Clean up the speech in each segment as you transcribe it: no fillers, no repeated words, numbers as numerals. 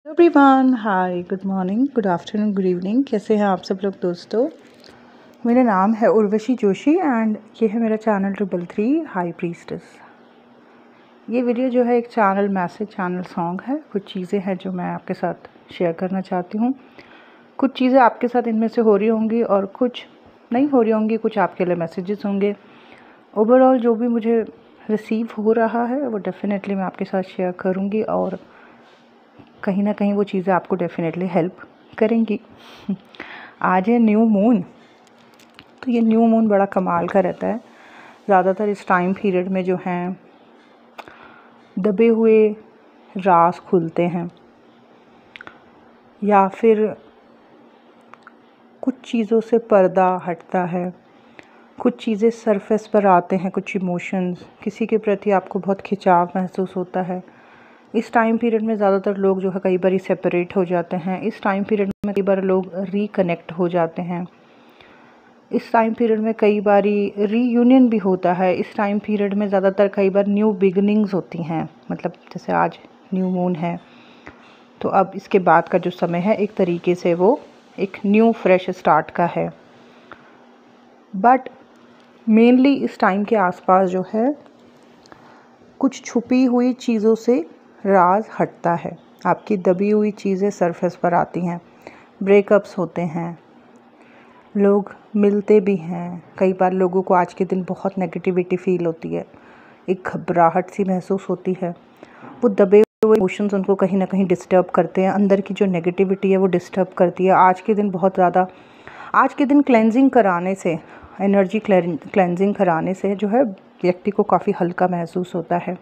Everyone, hi, good morning, good afternoon, good evening. कैसे हैं आप सब लोग दोस्तों। मेरा नाम है उर्वशी जोशी एंड ये है मेरा चैनल 333 हाई प्रीस्टेस। ये वीडियो जो है एक चैनल मैसेज, चैनल सॉन्ग है। कुछ चीज़ें हैं जो मैं आपके साथ शेयर करना चाहती हूँ। कुछ चीज़ें आपके साथ इनमें से हो रही होंगी और कुछ नहीं हो रही होंगी। कुछ आपके लिए मैसेजेस होंगे। ओवरऑल जो भी मुझे रिसीव हो रहा है वो डेफिनेटली मैं आपके साथ शेयर करूँगी और कहीं ना कहीं वो चीज़ें आपको डेफिनेटली हेल्प करेंगी। आज है न्यू मून। तो ये न्यू मून बड़ा कमाल का रहता है। ज़्यादातर इस टाइम पीरियड में जो हैं दबे हुए राज खुलते हैं या फिर कुछ चीज़ों से पर्दा हटता है, कुछ चीज़ें सरफेस पर आते हैं, कुछ इमोशंस, किसी के प्रति आपको बहुत खिंचाव महसूस होता है। इस टाइम पीरियड में ज़्यादातर लोग जो है कई बार सेपरेट हो जाते हैं। इस टाइम पीरियड में कई बार लोग रिकनेक्ट हो जाते हैं। इस टाइम पीरियड में कई बार रीयूनियन भी होता है। इस टाइम पीरियड में ज़्यादातर कई बार न्यू बिगनिंग्स होती हैं। मतलब जैसे आज न्यू मून है तो अब इसके बाद का जो समय है एक तरीके से वो एक न्यू फ्रेश स्टार्ट का है। बट मेनली इस टाइम के आसपास जो है कुछ छुपी हुई चीज़ों से राज हटता है। आपकी दबी हुई चीज़ें सरफेस पर आती हैं। ब्रेकअप्स होते हैं, लोग मिलते भी हैं। कई बार लोगों को आज के दिन बहुत नेगेटिविटी फील होती है, एक घबराहट सी महसूस होती है। वो दबे हुए इमोशंस उनको कहीं ना कहीं डिस्टर्ब करते हैं। अंदर की जो नेगेटिविटी है वो डिस्टर्ब करती है। आज के दिन बहुत ज़्यादा, आज के दिन क्लेंजिंग कराने से, एनर्जी क्लेंजिंग कराने से जो है व्यक्ति को काफ़ी हल्का महसूस होता है।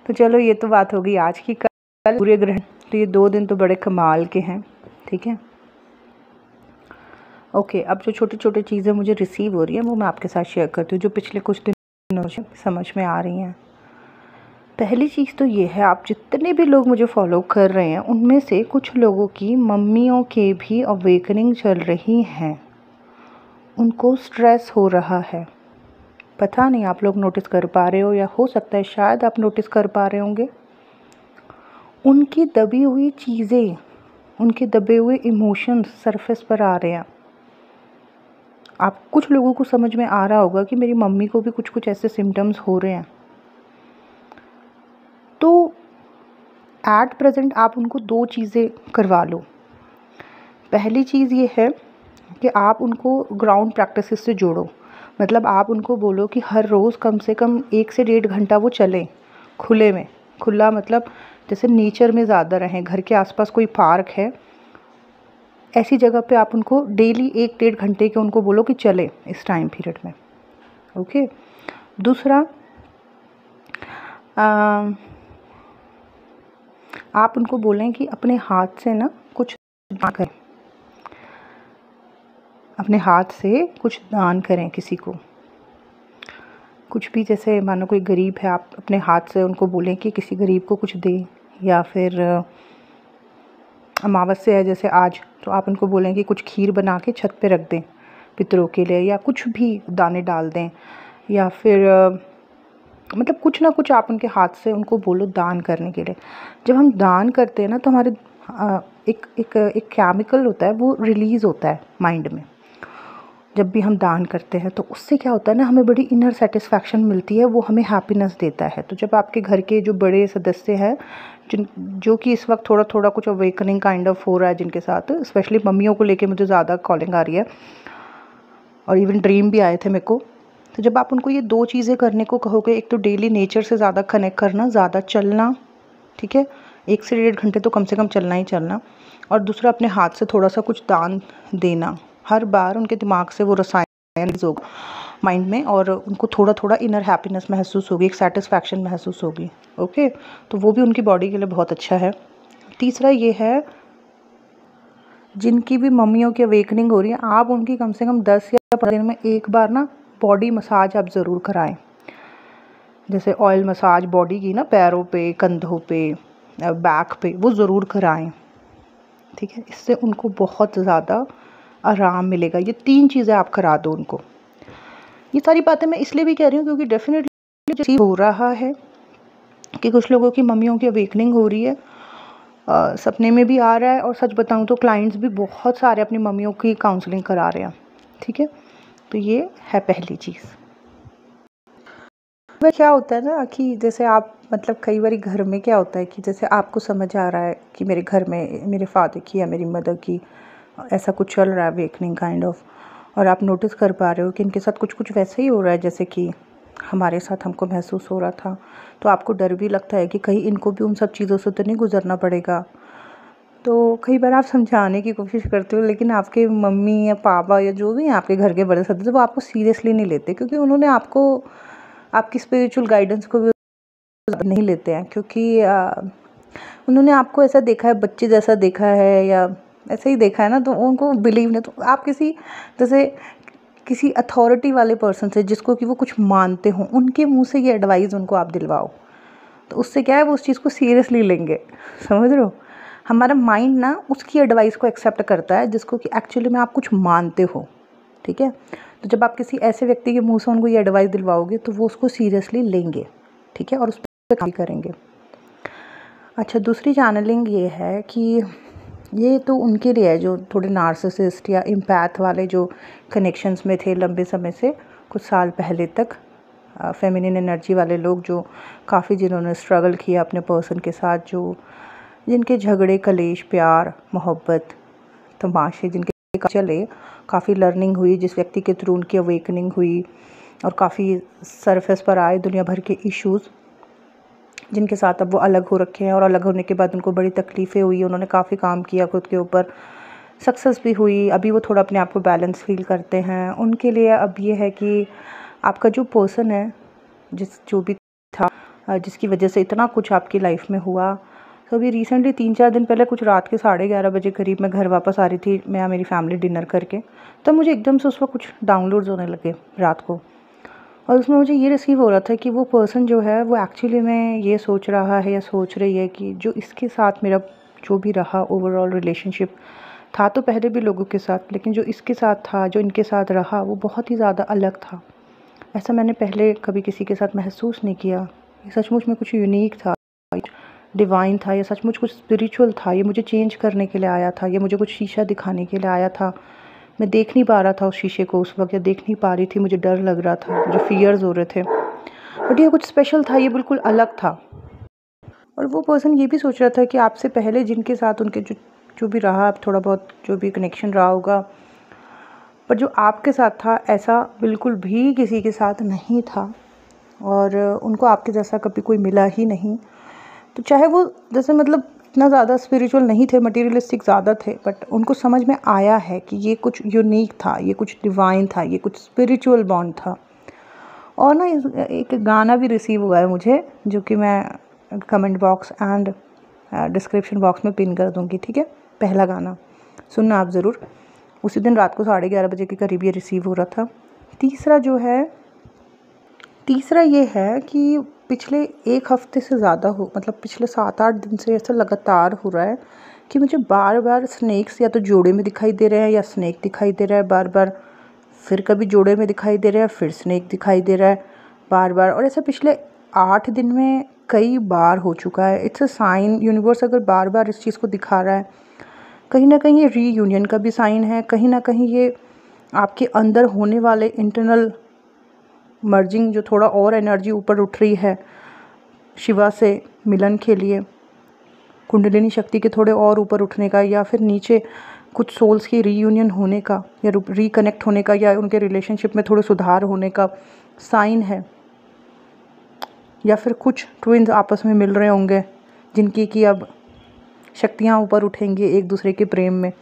तो चलो ये तो बात होगी आज की। कल सूर्य ग्रहण, तो ये 2 दिन तो बड़े कमाल के हैं। ठीक है, ओके। अब जो छोटी छोटी चीज़ें मुझे रिसीव हो रही हैं वो मैं आपके साथ शेयर करती हूँ, जो पिछले कुछ दिनों से समझ में आ रही हैं। पहली चीज़ तो ये है, आप जितने भी लोग मुझे फॉलो कर रहे हैं उनमें से कुछ लोगों की मम्मियों के भी अवेकनिंग चल रही हैं। उनको स्ट्रेस हो रहा है। पता नहीं आप लोग नोटिस कर पा रहे हो या हो सकता है शायद आप नोटिस कर पा रहे होंगे। उनकी दबी हुई चीज़ें, उनके दबे हुए इमोशंस सरफेस पर आ रहे हैं। आप कुछ लोगों को समझ में आ रहा होगा कि मेरी मम्मी को भी कुछ कुछ ऐसे सिम्टम्स हो रहे हैं। तो एट प्रेजेंट आप उनको 2 चीज़ें करवा लो। पहली चीज़ ये है कि आप उनको ग्राउंड प्रैक्टिसेस से जोड़ो। मतलब आप उनको बोलो कि हर रोज़ कम से कम 1 से 1.5 घंटा वो चलें खुले में। खुला मतलब जैसे नेचर में ज़्यादा रहें। घर के आसपास कोई पार्क है, ऐसी जगह पे आप उनको डेली 1-1.5 घंटे के उनको बोलो कि चले इस टाइम पीरियड में। ओके। दूसरा, आप उनको बोलें कि अपने हाथ से ना कुछ दान करें, अपने हाथ से कुछ दान करें किसी को। कुछ भी, जैसे मानो कोई गरीब है, आप अपने हाथ से उनको बोलें कि किसी गरीब को कुछ दें। या फिर अमावस्या है जैसे आज, तो आप उनको बोलें कि कुछ खीर बना के छत पे रख दें पितरों के लिए, या कुछ भी दाने डाल दें। या फिर मतलब कुछ ना कुछ आप उनके हाथ से उनको बोलो दान करने के लिए। जब हम दान करते हैं ना तो हमारे एक केमिकल होता है वो रिलीज़ होता है माइंड में। जब भी हम दान करते हैं तो उससे क्या होता है ना, हमें बड़ी इनर सेटिस्फैक्शन मिलती है, वो हमें हैप्पीनेस देता है। तो जब आपके घर के जो बड़े सदस्य हैं जो कि इस वक्त थोड़ा थोड़ा कुछ अवेकनिंग काइंड ऑफ हो रहा है, जिनके साथ स्पेशली मम्मियों को लेके मुझे ज़्यादा कॉलिंग आ रही है और इवन ड्रीम भी आए थे मेरे को। तो जब आप उनको ये 2 चीज़ें करने को कहोगे, एक तो डेली नेचर से ज़्यादा कनेक्ट करना, ज़्यादा चलना, ठीक है, 1 से 1.5 घंटे तो कम से कम चलना ही चलना, और दूसरा अपने हाथ से थोड़ा सा कुछ दान देना। हर बार उनके दिमाग से वो रसायन रिलीज होगा माइंड में और उनको थोड़ा थोड़ा इनर हैप्पीनेस महसूस होगी, एक सेटिस्फैक्शन महसूस होगी। ओके, तो वो भी उनकी बॉडी के लिए बहुत अच्छा है। तीसरा ये है, जिनकी भी मम्मियों की अवेकनिंग हो रही है, आप उनकी कम से कम 10 या 15 दिन में एक बार ना बॉडी मसाज आप ज़रूर कराएं। जैसे ऑयल मसाज बॉडी की ना, पैरों पे, कंधों पे, बैक पे, वो ज़रूर कराएं। ठीक है, इससे उनको बहुत ज़्यादा आराम मिलेगा। ये 3 चीज़ें आप करा दो उनको। ये सारी बातें मैं इसलिए भी कह रही हूँ क्योंकि डेफिनेटली हो रहा है कि कुछ लोगों की मम्मियों की अवेकनिंग हो रही है सपने में भी आ रहा है, और सच बताऊँ तो क्लाइंट्स भी बहुत सारे अपनी मम्मियों की काउंसलिंग करा रहे हैं। ठीक है, तो ये है पहली चीज़। वह क्या होता है ना कि जैसे आप मतलब कई बार घर में क्या होता है कि जैसे आपको समझ आ रहा है कि मेरे घर में मेरे फादर की या मेरी मदर की ऐसा कुछ चल रहा है, अवेकनिंग काइंड ऑफ, और आप नोटिस कर पा रहे हो कि इनके साथ कुछ कुछ वैसे ही हो रहा है जैसे कि हमारे साथ हमको महसूस हो रहा था। तो आपको डर भी लगता है कि कहीं इनको भी उन सब चीज़ों से तो नहीं गुजरना पड़ेगा। तो कई बार आप समझाने की कोशिश करते हो, लेकिन आपके मम्मी या पापा या जो भी हैं आपके घर के बड़े सदस्य, वो आपको सीरियसली नहीं लेते, क्योंकि उन्होंने आपको आपकी स्पिरिचुअल गाइडेंस को भी नहीं लेते हैं, क्योंकि उन्होंने आपको ऐसा देखा है, बच्चे जैसा देखा है या ऐसे ही देखा है ना, तो उनको बिलीव नहीं। तो आप जैसे किसी अथॉरिटी वाले पर्सन से जिसको कि वो कुछ मानते हों, उनके मुंह से ये एडवाइस उनको आप दिलवाओ, तो उससे क्या है, वो उस चीज़ को सीरियसली लेंगे। समझ रहे हो? हमारा माइंड ना उसकी एडवाइस को एक्सेप्ट करता है जिसको कि एक्चुअली में आप कुछ मानते हो। ठीक है, तो जब आप किसी ऐसे व्यक्ति के मुंह से उनको ये एडवाइस दिलवाओगे तो वो उसको सीरियसली लेंगे। ठीक है, और उस पर काम करेंगे। अच्छा, दूसरी चैनलिंग ये है कि ये तो उनके लिए है जो थोड़े नार्सिसिस्ट या इम्पैथ वाले जो कनेक्शंस में थे लंबे समय से, कुछ साल पहले तक, फेमिनिन एनर्जी वाले लोग जो काफ़ी जिन्होंने स्ट्रगल किया अपने पर्सन के साथ, जो जिनके झगड़े, कलेश, प्यार, मोहब्बत, तमाशे जिनके चले, काफ़ी लर्निंग हुई, जिस व्यक्ति के थ्रू उनकी अवेकनिंग हुई और काफ़ी सरफेस पर आए दुनिया भर के इश्यूज़, जिनके साथ अब वो अलग हो रखे हैं, और अलग होने के बाद उनको बड़ी तकलीफ़ें हुई, उन्होंने काफ़ी काम किया खुद के ऊपर, सक्सेस भी हुई, अभी वो थोड़ा अपने आप को बैलेंस फील करते हैं। उनके लिए अब ये है कि आपका जो पर्सन है, जो भी था, जिसकी वजह से इतना कुछ आपकी लाइफ में हुआ, तो अभी रिसेंटली 3-4 दिन पहले कुछ रात के 11:30 बजे करीब मैं घर वापस आ रही थी, मैं मेरी फैमिली डिनर करके, तब मुझे एकदम से उस वक्त कुछ डाउनलोड्स होने लगे रात को, और उसमें मुझे ये रिसीव हो रहा था कि वो पर्सन जो है वो एक्चुअली में ये सोच रहा है या सोच रही है कि जो इसके साथ मेरा जो भी रहा ओवरऑल रिलेशनशिप था, तो पहले भी लोगों के साथ, लेकिन जो इसके साथ था, जो इनके साथ रहा, वो बहुत ही ज़्यादा अलग था। ऐसा मैंने पहले कभी किसी के साथ महसूस नहीं किया। ये सचमुच में कुछ यूनिक था, डिवाइन था, या सचमुच कुछ स्पिरिचुअल था। ये मुझे चेंज करने के लिए आया था, ये मुझे कुछ शीशा दिखाने के लिए आया था। मैं देख नहीं पा रहा था उस शीशे को उस वक्त, या देख नहीं पा रही थी, मुझे डर लग रहा था, मुझे फियर्स हो रहे थे, बट ये कुछ स्पेशल था, ये बिल्कुल अलग था। और वो पर्सन ये भी सोच रहा था कि आपसे पहले जिनके साथ उनके जो भी रहा, थोड़ा बहुत जो भी कनेक्शन रहा होगा, पर जो आपके साथ था ऐसा बिल्कुल भी किसी के साथ नहीं था, और उनको आपके जैसा कभी कोई मिला ही नहीं। तो चाहे वो जैसे मतलब इतना ज़्यादा स्पिरिचुअल नहीं थे, मटेरियलिस्टिक ज़्यादा थे, बट उनको समझ में आया है कि ये कुछ यूनिक था, ये कुछ डिवाइन था, ये कुछ स्पिरिचुअल बॉन्ड था। और ना एक गाना भी रिसीव हुआ है मुझे, जो कि मैं comment box and description box में पिन कर दूँगी। ठीक है, पहला गाना सुनना आप ज़रूर। उसी दिन रात को 11:30 बजे के करीब ये रिसीव हो रहा था। तीसरा ये है कि पिछले 1 हफ़्ते से ज़्यादा मतलब पिछले 7-8 दिन से ऐसा लगातार हो रहा है कि मुझे बार-बार स्नेक्स या तो जोड़े में दिखाई दे रहे हैं, या स्नेक दिखाई दे रहा है बार-बार, फिर कभी जोड़े में दिखाई दे रहा है, फिर स्नेक दिखाई दे रहा है बार-बार, और ऐसा पिछले 8 दिन में कई बार हो चुका है। इट्स अ साइन, यूनिवर्स अगर बार-बार इस चीज़ को दिखा रहा है, कहीं ना कहीं ये रीयूनियन का भी साइन है, कहीं ना कहीं ये आपके अंदर होने वाले इंटरनल मर्जिंग, जो थोड़ा और एनर्जी ऊपर उठ रही है शिवा से मिलन के लिए, कुंडलिनी शक्ति के थोड़े और ऊपर उठने का, या फिर नीचे कुछ सोल्स की रीयूनियन होने का, या रिकनेक्ट होने का, या उनके रिलेशनशिप में थोड़े सुधार होने का साइन है, या फिर कुछ ट्विन्स आपस में मिल रहे होंगे जिनकी कि अब शक्तियाँ ऊपर उठेंगी एक दूसरे के प्रेम में।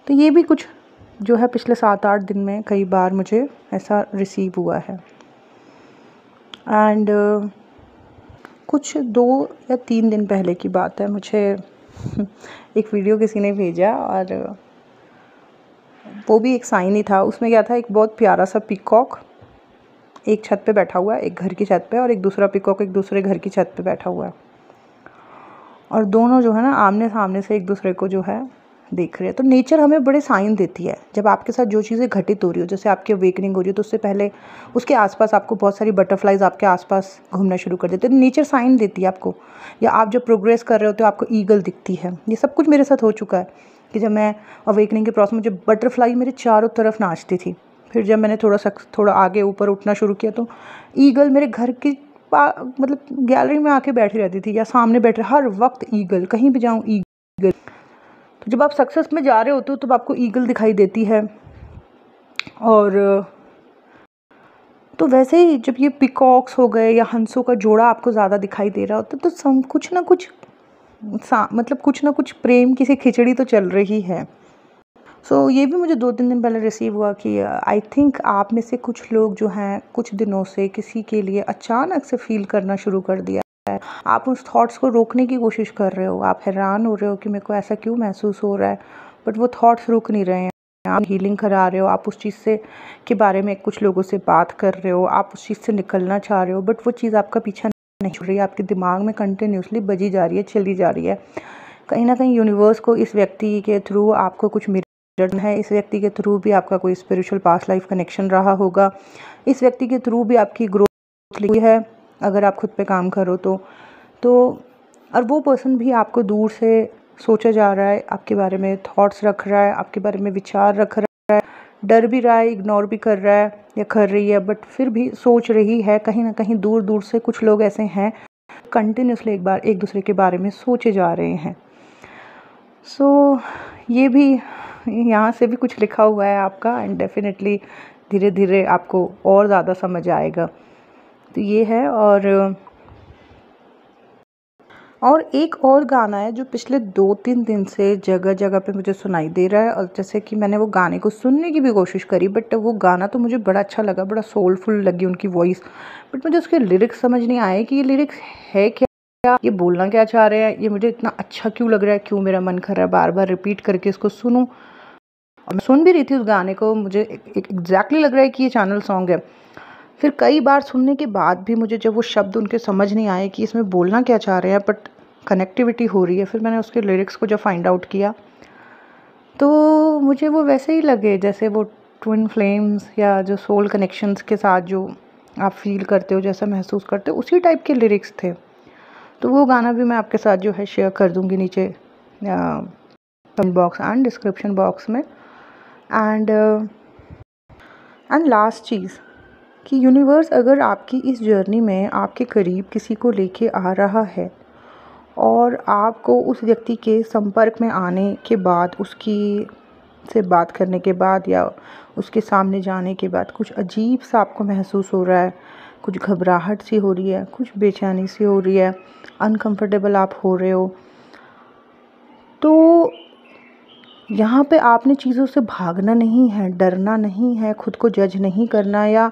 तो ये भी कुछ जो है पिछले 7-8 दिन में कई बार मुझे ऐसा रिसीव हुआ है। एंड कुछ 2 या 3 दिन पहले की बात है, मुझे एक वीडियो किसी ने भेजा, और वो भी एक साइन ही था। उसमें क्या था, एक बहुत प्यारा सा पीकॉक एक छत पे बैठा हुआ है, एक घर की छत पे, और एक दूसरा पीकॉक एक दूसरे घर की छत पे बैठा हुआ है, और दोनों जो है ना आमने सामने से एक दूसरे को जो है देख रहे हैं। तो नेचर हमें बड़े साइन देती है। जब आपके साथ जो चीज़ें घटित हो रही हो, जैसे आपकी अवेकनिंग हो रही है, तो उससे पहले उसके आसपास आपको बहुत सारी बटरफ्लाइज आपके आसपास घूमना शुरू कर देते हैं। नेचर साइन देती है आपको। या आप जब प्रोग्रेस कर रहे हो तो आपको ईगल दिखती है। ये सब कुछ मेरे साथ हो चुका है कि जब मैं अवेकनिंग के प्रोसेस में, जब बटरफ्लाई मेरे चारों तरफ नाचती थी, फिर जब मैंने थोड़ा आगे ऊपर उठना शुरू किया तो ईगल मेरे घर की मतलब गैलरी में आके बैठी रहती थी, या सामने बैठ रहे, हर वक्त ईगल, कहीं भी जाऊँ ईगल। तो जब आप सक्सेस में जा रहे होते हो तो आपको ईगल दिखाई देती है। और तो वैसे ही जब ये पिकॉक्स हो गए या हंसों का जोड़ा आपको ज़्यादा दिखाई दे रहा होता है, तो कुछ ना कुछ मतलब कुछ ना कुछ प्रेम की सी खिचड़ी तो चल रही है। ये भी मुझे 2-3 दिन पहले रिसीव हुआ कि आई थिंक आप में से कुछ लोग जो हैं कुछ दिनों से किसी के लिए अचानक से फील करना शुरू कर दिया है। आप उस थॉट्स को रोकने की कोशिश कर रहे हो, आप हैरान हो रहे हो कि मेरे को ऐसा क्यों महसूस हो रहा है, बट वो थॉट्स रुक नहीं रहे हैं। आप हीलिंग करा रहे हो, आप उस चीज़ से के बारे में कुछ लोगों से बात कर रहे हो, आप उस चीज़ से निकलना चाह रहे हो, बट वो चीज़ आपका पीछा नहीं छोड़ रही है, आपके दिमाग में कंटिन्यूसली बजी जा रही है, चली जा रही है। कहीं ना कहीं यूनिवर्स को इस व्यक्ति के थ्रू आपको कुछ मिरर है, इस व्यक्ति के थ्रू भी आपका कोई स्पिरिचुअल पास्ट लाइफ कनेक्शन रहा होगा, इस व्यक्ति के थ्रू भी आपकी ग्रोथ हुई है अगर आप खुद पे काम करो तो और वो पर्सन भी आपको दूर से सोचा जा रहा है, आपके बारे में थॉट्स रख रहा है, आपके बारे में विचार रख रहा है, डर भी रहा है, इग्नोर भी कर रहा है या कर रही है, बट फिर भी सोच रही है। कहीं ना कहीं दूर दूर से कुछ लोग ऐसे हैं कंटिन्यूसली एक दूसरे के बारे में सोचे जा रहे हैं। ये भी यहाँ से भी कुछ लिखा हुआ है आपका, एंड डेफिनेटली धीरे धीरे आपको और ज़्यादा समझ आएगा। तो ये है। और एक और गाना है जो पिछले 2-3 दिन से जगह जगह पे मुझे सुनाई दे रहा है, और जैसे कि मैंने वो गाने को सुनने की भी कोशिश करी, बट वो गाना तो मुझे बड़ा अच्छा लगा, बड़ा सोलफुल लगी उनकी वॉइस, बट मुझे उसके लिरिक्स समझ नहीं आए कि ये लिरिक्स है क्या, ये बोलना क्या चाह रहे हैं, ये मुझे इतना अच्छा क्यों लग रहा है, क्यों मेरा मन कर रहा है बार बार रिपीट करके इसको सुनूं। और मैं सुन भी रही थी उस गाने को, मुझे एग्जैक्टली लग रहा है कि ये चैनल सॉन्ग है। फिर कई बार सुनने के बाद भी मुझे जब वो शब्द उनके समझ नहीं आए कि इसमें बोलना क्या चाह रहे हैं, बट कनेक्टिविटी हो रही है, फिर मैंने उसके लिरिक्स को जब फाइंड आउट किया तो मुझे वो वैसे ही लगे जैसे वो ट्विन फ्लेम्स या जो सोल कनेक्शंस के साथ जो आप फील करते हो, जैसा महसूस करते हो, उसी टाइप के लिरिक्स थे। तो वो गाना भी मैं आपके साथ जो है शेयर कर दूँगी नीचे comment box and description box में। एंड लास्ट चीज़ कि यूनिवर्स अगर आपकी इस जर्नी में आपके करीब किसी को लेके आ रहा है और आपको उस व्यक्ति के संपर्क में आने के बाद, उसकी से बात करने के बाद या उसके सामने जाने के बाद कुछ अजीब सा आपको महसूस हो रहा है, कुछ घबराहट सी हो रही है, कुछ बेचैनी सी हो रही है, अनकंफर्टेबल आप हो रहे हो, तो यहाँ पे आपने चीज़ों से भागना नहीं है, डरना नहीं है, खुद को जज नहीं करना या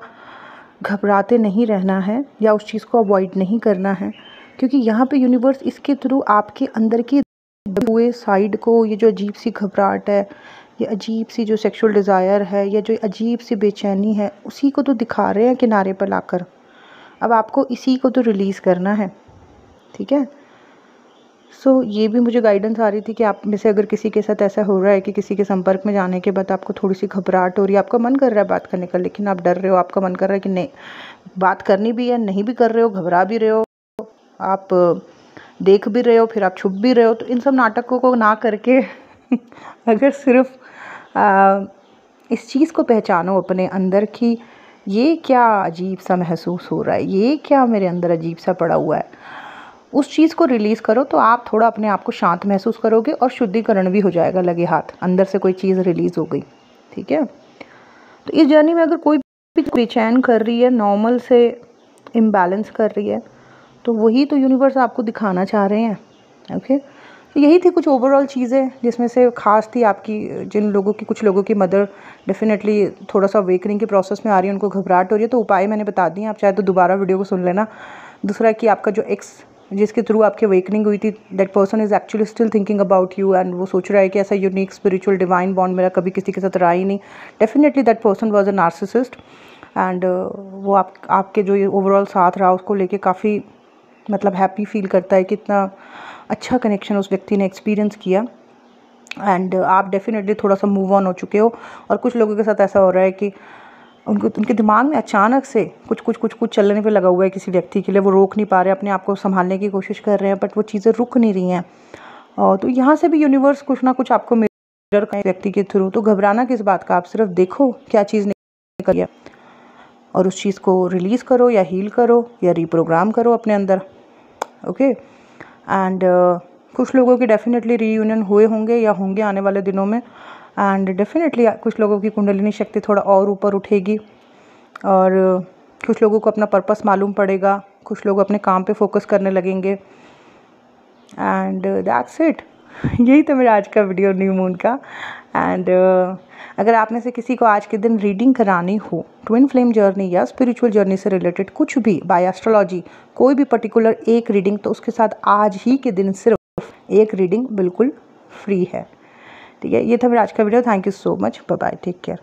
घबराते नहीं रहना है या उस चीज़ को अवॉइड नहीं करना है, क्योंकि यहाँ पे यूनिवर्स इसके थ्रू आपके अंदर की हुए साइड को, ये जो अजीब सी घबराहट है, ये अजीब सी जो सेक्सुअल डिज़ायर है, या जो अजीब सी बेचैनी है, उसी को तो दिखा रहे हैं किनारे पर लाकर। अब आपको इसी को तो रिलीज़ करना है, ठीक है। ये भी मुझे गाइडेंस आ रही थी कि आप में से अगर किसी के साथ ऐसा हो रहा है कि किसी के संपर्क में जाने के बाद आपको थोड़ी सी घबराहट हो रही है, आपका मन कर रहा है बात करने का, लेकिन आप डर रहे हो, आपका मन कर रहा है कि नहीं बात करनी भी है, नहीं भी कर रहे हो, घबरा भी रहे हो, आप देख भी रहे हो, फिर आप छुप भी रहे हो। तो इन सब नाटकों को ना करके अगर सिर्फ इस चीज़ को पहचानो अपने अंदर कि ये क्या अजीब सा महसूस हो रहा है, ये क्या मेरे अंदर अजीब सा पड़ा हुआ है, उस चीज़ को रिलीज़ करो, तो आप थोड़ा अपने आप को शांत महसूस करोगे और शुद्धिकरण भी हो जाएगा, लगे हाथ, अंदर से कोई चीज़ रिलीज़ हो गई, ठीक है। तो इस जर्नी में अगर कोई भी बेचैन कर रही है, नॉर्मल से इम्बैलेंस कर रही है, तो वही तो यूनिवर्स आपको दिखाना चाह रहे हैं, ओके। तो यही थी कुछ ओवरऑल चीज़ें, जिसमें से खास थी आपकी, जिन लोगों की, कुछ लोगों की मदर डेफिनेटली थोड़ा सा अवेकनिंग के प्रोसेस में आ रही है, उनको घबराहट हो रही है, तो उपाय मैंने बता दिए, आप चाहे तो दोबारा वीडियो को सुन लेना। दूसरा कि आपका जो एक्स जिसके थ्रू आपकी अवेकनिंग हुई थी, that person is actually still thinking about you, and वो सोच रहा है कि ऐसा यूनिक स्पिरिचुअल डिवाइन बॉन्ड मेरा कभी किसी के साथ रहा ही नहीं। Definitely that person was a narcissist, and वो आपके जो ये ओवरऑल साथ रहा उसको लेके काफ़ी मतलब हैप्पी फील करता है कि इतना अच्छा कनेक्शन उस व्यक्ति ने एक्सपीरियंस किया। एंड आप डेफिनेटली थोड़ा सा मूव ऑन हो चुके हो। और कुछ लोगों के साथ ऐसा हो रहा है कि उनके दिमाग में अचानक से कुछ चलने पे लगा हुआ है किसी व्यक्ति के लिए, वो रोक नहीं पा रहे, अपने आप को संभालने की कोशिश कर रहे हैं, बट वो चीज़ें रुक नहीं रही हैं। और तो यहाँ से भी यूनिवर्स कुछ ना कुछ आपको मिरर का व्यक्ति के थ्रू, तो घबराना किस बात का, आप सिर्फ देखो क्या चीज़ निकल है और उस चीज़ को रिलीज़ करो या हील करो या रीप्रोग्राम करो अपने अंदर। ओके एंड कुछ लोगों की डेफिनेटली रीयूनियन हुए होंगे या होंगे आने वाले दिनों में, एंड डेफिनेटली कुछ लोगों की कुंडलिनी शक्ति थोड़ा और ऊपर उठेगी और कुछ लोगों को अपना पर्पस मालूम पड़ेगा, कुछ लोग अपने काम पे फोकस करने लगेंगे एंड दैट्स इट। यही तो मेरा आज का वीडियो न्यू मून का। एंड अगर आप में से किसी को आज के दिन रीडिंग करानी हो, ट्विन फ्लेम जर्नी या स्पिरिचुअल जर्नी से रिलेटेड कुछ भी, बाय एस्ट्रोलॉजी कोई भी पर्टिकुलर एक रीडिंग, तो उसके साथ आज ही के दिन सिर्फ एक रीडिंग बिल्कुल फ्री है। ठीक है, ये था मेरा आज का video. Thank you so much, bye bye, take care.